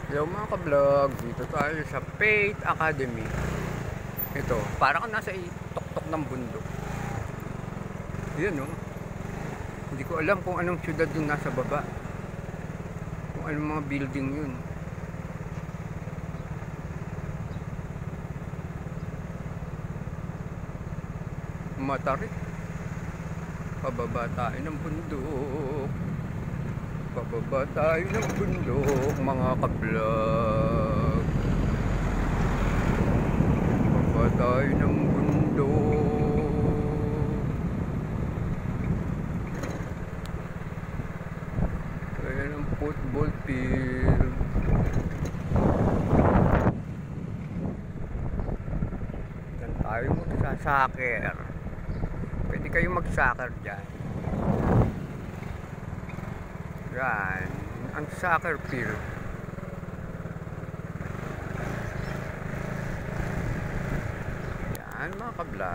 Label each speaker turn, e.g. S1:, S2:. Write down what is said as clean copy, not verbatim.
S1: Hello mga ka-vlog, dito tayo sa Faith Academy. Ito, parang kang nasa tuktok ng bundok. Yan oh. Hindi ko alam kung anong syudad yung nasa baba. Kung anong mga building yun. Matarik. Pababa tayo ng bundok. Pababa tayo ng bundok mga ka-vlog. Pababa tayo ng bundok. Ayan ang football field. Diyan tayo magsasoccer. Pwede kayo mag-soccer dyan. Yan, ang soccer field. Yan mga ka-vlog.